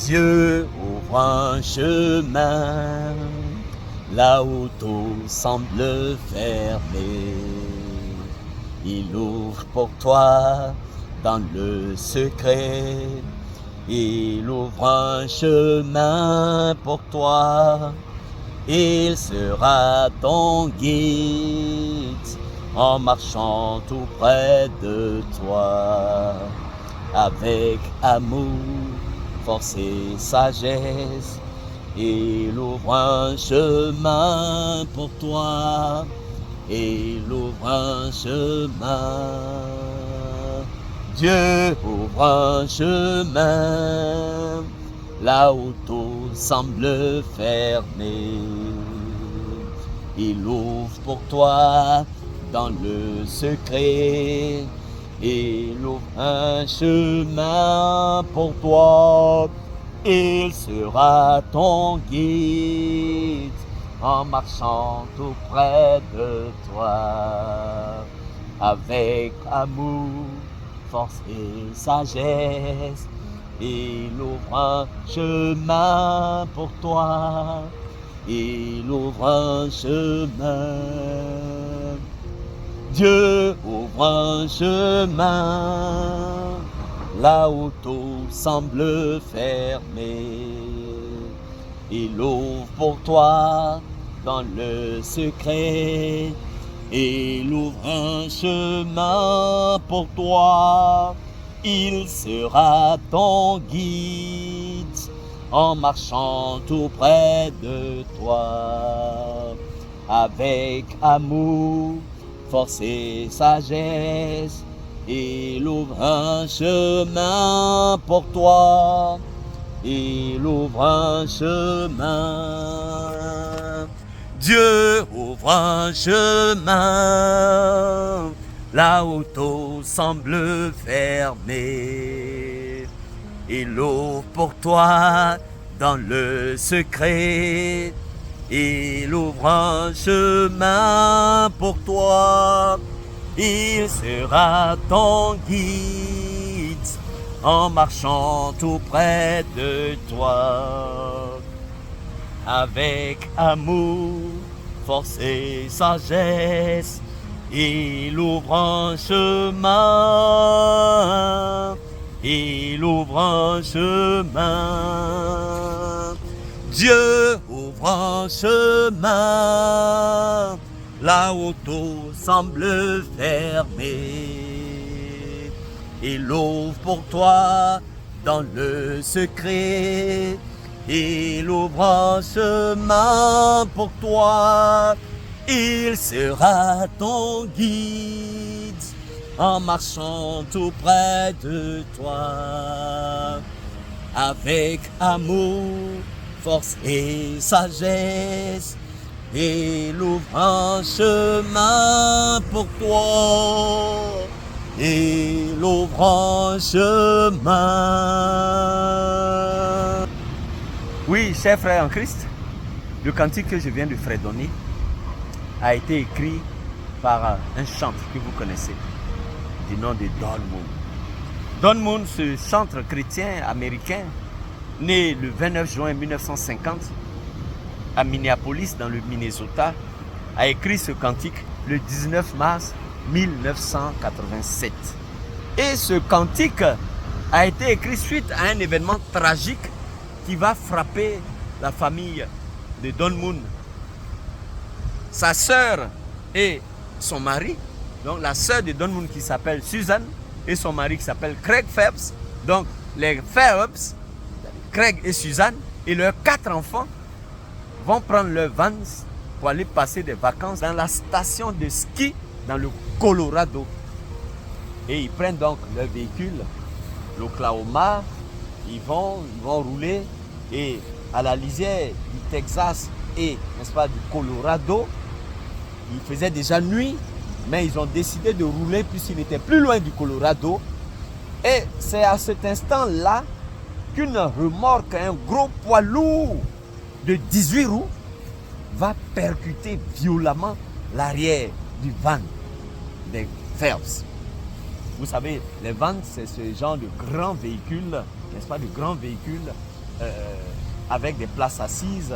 Dieu ouvre un chemin là où tout semble fermé. Il ouvre pour toi dans le secret. Il ouvre un chemin pour toi. Il sera ton guide en marchant tout près de toi. Avec amour, force et sagesse, il ouvre un chemin pour toi. Il ouvre un chemin. Dieu ouvre un chemin là où tout semble fermé. Il ouvre pour toi dans le secret. Il ouvre un chemin pour toi. Il sera ton guide en marchant tout près de toi. Avec amour, force et sagesse, il ouvre un chemin pour toi. Il ouvre un chemin. Dieu ouvre un chemin là où tout semble fermé. Il ouvre pour toi dans le secret. Il ouvre un chemin pour toi. Il sera ton guide en marchant tout près de toi. Avec amour, force et sagesse, il ouvre un chemin pour toi. Il ouvre un chemin. Dieu ouvre un chemin là où tout semble fermé. Il ouvre pour toi dans le secret. Il ouvre un chemin pour toi. Il sera ton guide en marchant tout près de toi. Avec amour, force et sagesse, il ouvre un chemin. Il ouvre un chemin. Dieu ouvre un chemin là où tout semble fermé. Il ouvre pour toi dans le secret. Il ouvre un chemin pour toi. Il sera ton guide en marchant tout près de toi. Avec amour, force et sagesse, il ouvre un chemin pour toi. Il ouvre un chemin. Oui, chers frères en Christ, le cantique que je viens de fredonner a été écrit par un chantre que vous connaissez, du nom de Don Moon. Don Moon, ce chantre chrétien américain, né le 29 juin 1950 à Minneapolis, dans le Minnesota, a écrit ce cantique le 19 mars 1987. Et ce cantique a été écrit suite à un événement tragique qui va frapper la famille de Don Moon. Sa sœur et son mari, donc la sœur de Don Moon qui s'appelle Suzanne et son mari qui s'appelle Craig Phelps, donc les Phelps, Craig et Suzanne et leurs 4 enfants vont prendre leur van pour aller passer des vacances dans la station de ski dans le Colorado. Et ils prennent donc leur véhicule, l'Oklahoma, ils vont rouler et à la lisière du Texas et, n'est-ce pas, du Colorado, il faisait déjà nuit, mais ils ont décidé de rouler puisqu'ils étaient plus loin du Colorado. Et c'est à cet instant-là qu'une remorque, un gros poids lourd de 18 roues, va percuter violemment l'arrière du van des Phelps. Vous savez, les vans, c'est ce genre de grand véhicule, n'est-ce pas, de grands véhicules avec des places assises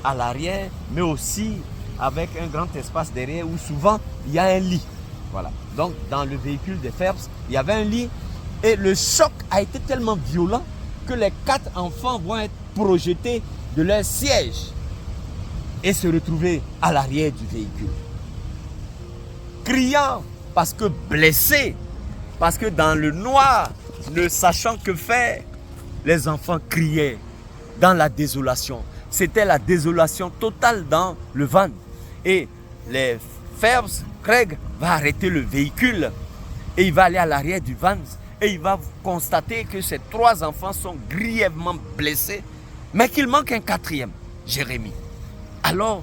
à l'arrière, mais aussi avec un grand espace derrière où souvent il y a un lit. Voilà. Donc dans le véhicule des Phelps, il y avait un lit et le choc a été tellement violent que les 4 enfants vont être projetés de leur siège et se retrouver à l'arrière du véhicule. Criant parce que blessés, parce que dans le noir, ne sachant que faire, les enfants criaient dans la désolation. C'était la désolation totale dans le van. Et les Phelps, Craig va arrêter le véhicule et il va aller à l'arrière du van et il va constater que ces 3 enfants sont grièvement blessés, mais qu'il manque un 4e, Jérémie. Alors,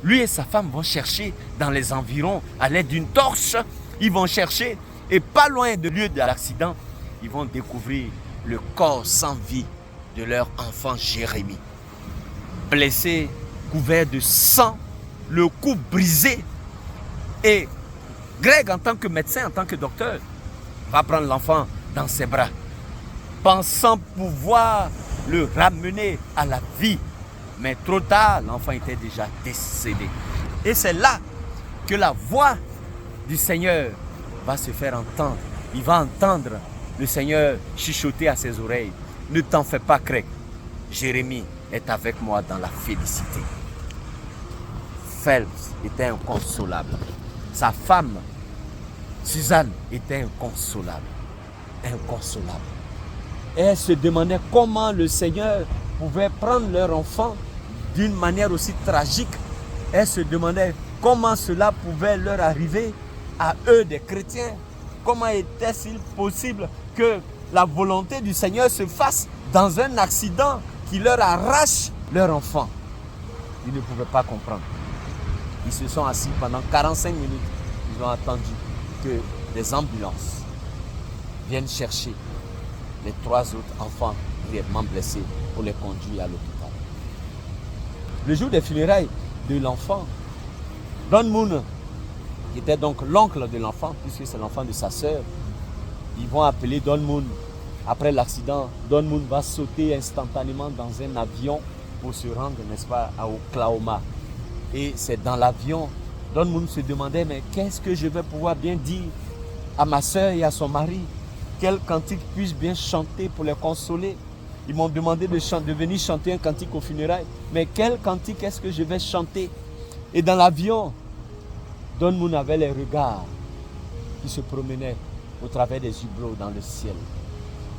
lui et sa femme vont chercher dans les environs à l'aide d'une torche. Ils vont chercher et pas loin du lieu de l'accident, ils vont découvrir le corps sans vie de leur enfant Jérémie. Blessé, couvert de sang, le cou brisé. Et Greg, en tant que médecin, en tant que docteur, va prendre l'enfant dans ses bras, pensant pouvoir le ramener à la vie. Mais trop tard, l'enfant était déjà décédé. Et c'est là que la voix du Seigneur va se faire entendre. Il va entendre le Seigneur chuchoter à ses oreilles. Ne t'en fais pas, Craig. Jérémie est avec moi dans la félicité. Phelps était inconsolable. Sa femme, Suzanne, était inconsolable. Inconsolable. Et elle se demandait comment le Seigneur pouvait prendre leur enfant d'une manière aussi tragique. Elle se demandait comment cela pouvait leur arriver à eux, des chrétiens. Comment était-il possible que la volonté du Seigneur se fasse dans un accident qui leur arrache leur enfant? Ils ne pouvaient pas comprendre. Ils se sont assis pendant 45 minutes. Ils ont attendu que des ambulances viennent chercher les 3 autres enfants grièvement blessés pour les conduire à l'hôpital. Le jour des funérailles de l'enfant, Don Moon, qui était donc l'oncle de l'enfant, puisque c'est l'enfant de sa sœur, ils vont appeler Don Moon. Après l'accident, Don Moon va sauter instantanément dans un avion pour se rendre, n'est-ce pas, à Oklahoma. Et c'est dans l'avion, Don Moon se demandait, mais qu'est-ce que je vais pouvoir bien dire à ma sœur et à son mari? Quel cantique puis-je bien chanter pour les consoler? Ils m'ont demandé de venir chanter un cantique aux funérailles. Mais quel cantique est-ce que je vais chanter? Et dans l'avion, Don Moon avait les regards qui se promenaient au travers des hublots dans le ciel.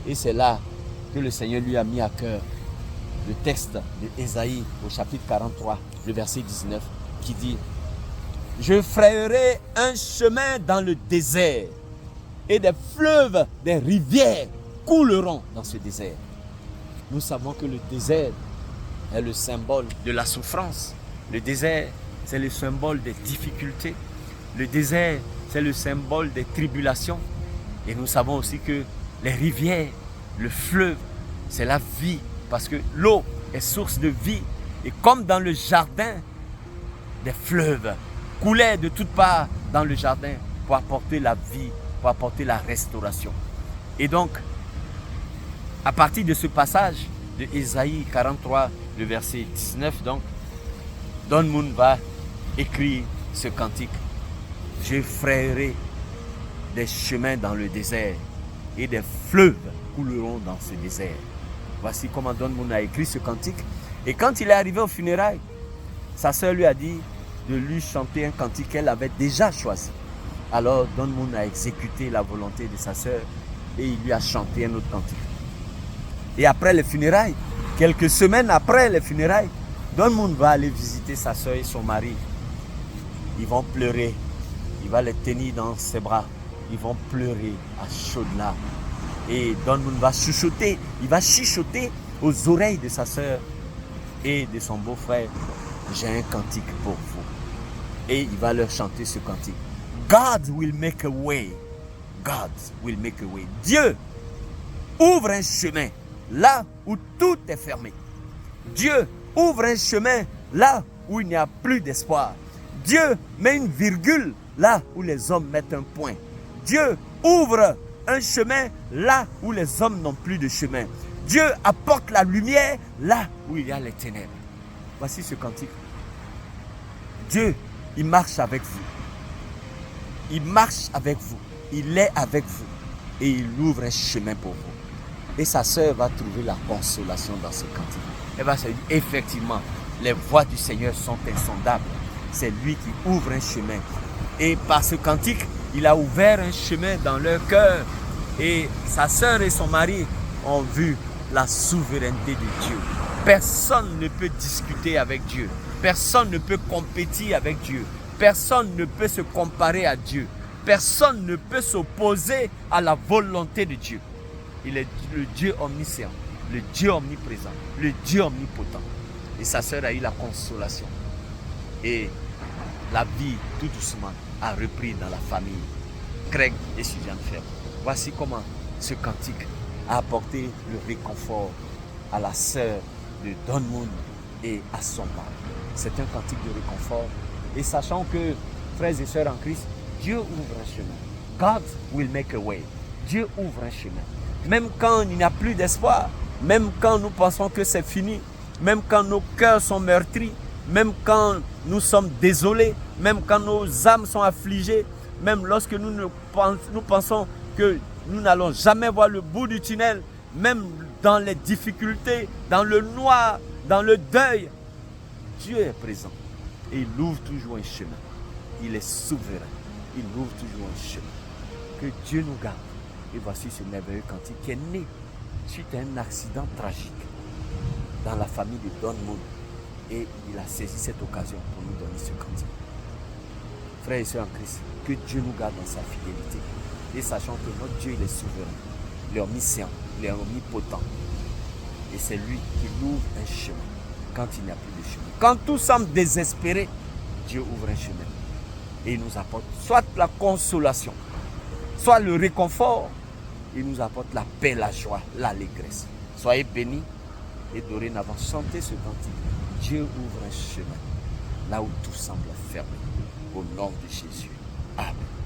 Et c'est là que le Seigneur lui a mis à cœur le texte de Ésaïe au chapitre 43, le verset 19, qui dit « Je frayerai un chemin dans le désert et des fleuves, des rivières couleront dans ce désert. » Nous savons que le désert est le symbole de la souffrance. Le désert, c'est le symbole des difficultés. Le désert, c'est le symbole des tribulations. Et nous savons aussi que les rivières, le fleuve, c'est la vie. Parce que l'eau est source de vie. Et comme dans le jardin, des fleuves coulaient de toutes parts dans le jardin pour apporter la vie, pour apporter la restauration. Et donc, à partir de ce passage de Ésaïe 43, le verset 19, donc, Don Moon va écrire ce cantique. Je frayerai des chemins dans le désert et des fleuves couleront dans ce désert. Voici comment Don Moon a écrit ce cantique. Et quand il est arrivé aux funérailles, sa sœur lui a dit de lui chanter un cantique qu'elle avait déjà choisi. Alors Don Moon a exécuté la volonté de sa sœur et il lui a chanté un autre cantique. Et après les funérailles, quelques semaines après les funérailles, Don Moon va aller visiter sa sœur et son mari. Ils vont pleurer. Il va les tenir dans ses bras. Ils vont pleurer à chaudes larmes. Et Don Moon va chuchoter. Il va chuchoter aux oreilles de sa sœur et de son beau-frère. J'ai un cantique pour vous. Et il va leur chanter ce cantique. God will make a way. God will make a way. Dieu ouvre un chemin là où tout est fermé. Dieu ouvre un chemin là où il n'y a plus d'espoir. Dieu met une virgule là où les hommes mettent un point. Dieu ouvre un chemin là où les hommes n'ont plus de chemin. Dieu apporte la lumière là où il y a les ténèbres. Voici ce cantique. Dieu, il marche avec vous. Il marche avec vous. Il est avec vous. Et il ouvre un chemin pour vous. Et sa sœur va trouver la consolation dans ce cantique. Elle va se dire, effectivement, les voies du Seigneur sont insondables. C'est lui qui ouvre un chemin. Et par ce cantique, il a ouvert un chemin dans leur cœur. Et sa sœur et son mari ont vu la souveraineté de Dieu. Personne ne peut discuter avec Dieu. Personne ne peut compétir avec Dieu. Personne ne peut se comparer à Dieu. Personne ne peut s'opposer à la volonté de Dieu. Il est le Dieu omniscient, le Dieu omniprésent, le Dieu omnipotent. Et sa sœur a eu la consolation. Et la vie, tout doucement, a repris dans la famille. Craig et Suzanne Ferme. Voici comment ce cantique a apporté le réconfort à la sœur de Don Moon et à son mari. C'est un cantique de réconfort. Et sachant que, frères et sœurs en Christ, Dieu ouvre un chemin. God will make a way. Dieu ouvre un chemin. Même quand il n'y a plus d'espoir, même quand nous pensons que c'est fini, même quand nos cœurs sont meurtris, même quand nous sommes désolés, même quand nos âmes sont affligées, même lorsque nous pensons que nous n'allons jamais voir le bout du tunnel, même dans les difficultés, dans le noir, dans le deuil, Dieu est présent et il ouvre toujours un chemin. Il est souverain, il ouvre toujours un chemin. Que Dieu nous garde. Et voici ce merveilleux cantique qui est né suite à un accident tragique dans la famille de Don Moon. Et il a saisi cette occasion pour nous donner ce cantique. Frères et sœurs en Christ, que Dieu nous garde dans sa fidélité. Et sachant que notre Dieu, il est souverain, il est omniscient, il est omnipotent. Et c'est lui qui ouvre un chemin quand il n'y a plus de chemin. Quand tout semble désespéré, Dieu ouvre un chemin. Et il nous apporte soit la consolation, soit le réconfort. Il nous apporte la paix, la joie, l'allégresse. Soyez bénis et dorénavant chantez ce cantique. Dieu ouvre un chemin là où tout semble fermé. Au nom de Jésus. Amen.